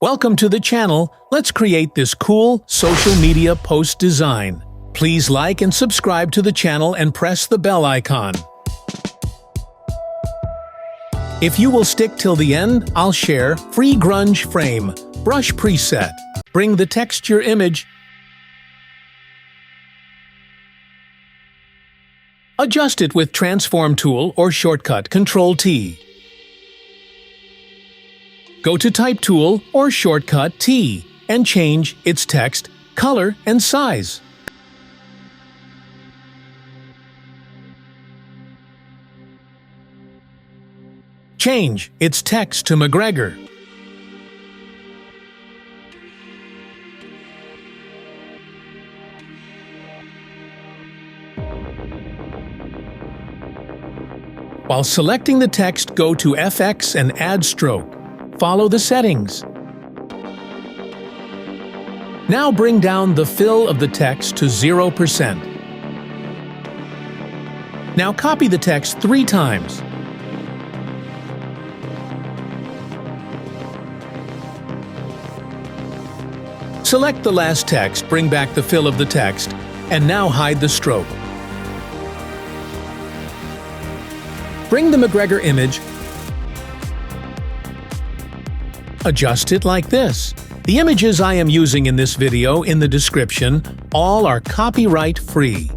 Welcome to the channel. Let's create this cool social media post design. Please like and subscribe to the channel and press the bell icon. If you will stick till the end, I'll share free grunge frame, brush preset. Bring the texture image. Adjust it with transform tool or shortcut Ctrl-T. Go to Type tool or shortcut T and change its text, color, and size. Change its text to McGregor. While selecting the text, go to FX and add stroke. Follow the settings. Now bring down the fill of the text to 0%. Now copy the text 3 times. Select the last text, bring back the fill of the text, and now hide the stroke. Bring the McGregor image. Adjust it like this. The images I am using in this video in the description all are copyright free.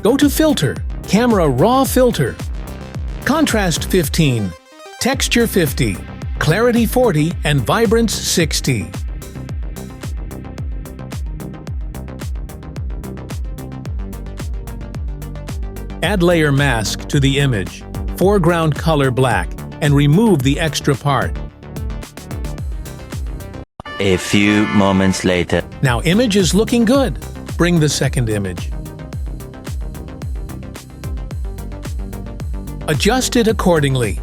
Go to Filter, Camera Raw Filter, Contrast 15, Texture 50, Clarity 40, and Vibrance 60. Add layer mask to the image, foreground color black, and remove the extra part. A few moments later. Now image is looking good. Bring the second image. Adjust it accordingly.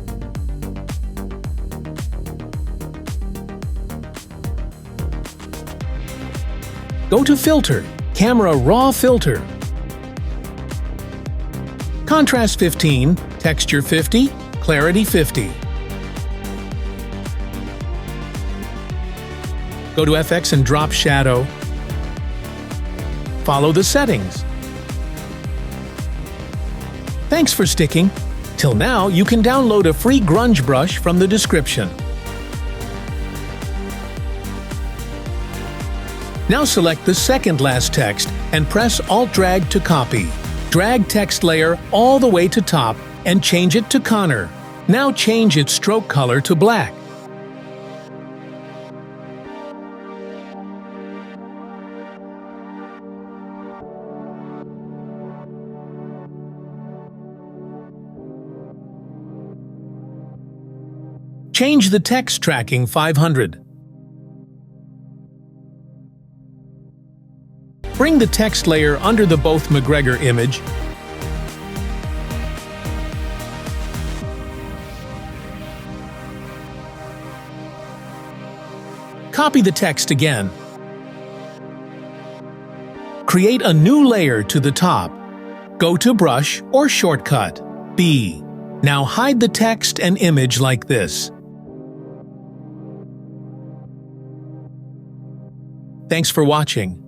Go to Filter, Camera Raw Filter, Contrast 15, Texture 50, Clarity 50. Go to FX and drop shadow. Follow the settings. Thanks for sticking. Till now, you can download a free grunge brush from the description. Now select the second last text and press Alt-Drag to copy. Drag text layer all the way to top and change it to Connor. Now change its stroke color to black. Change the text tracking 500. Bring the text layer under the both McGregor image. Copy the text again. Create a new layer to the top. Go to Brush or Shortcut B. Now hide the text and image like this. Thanks for watching.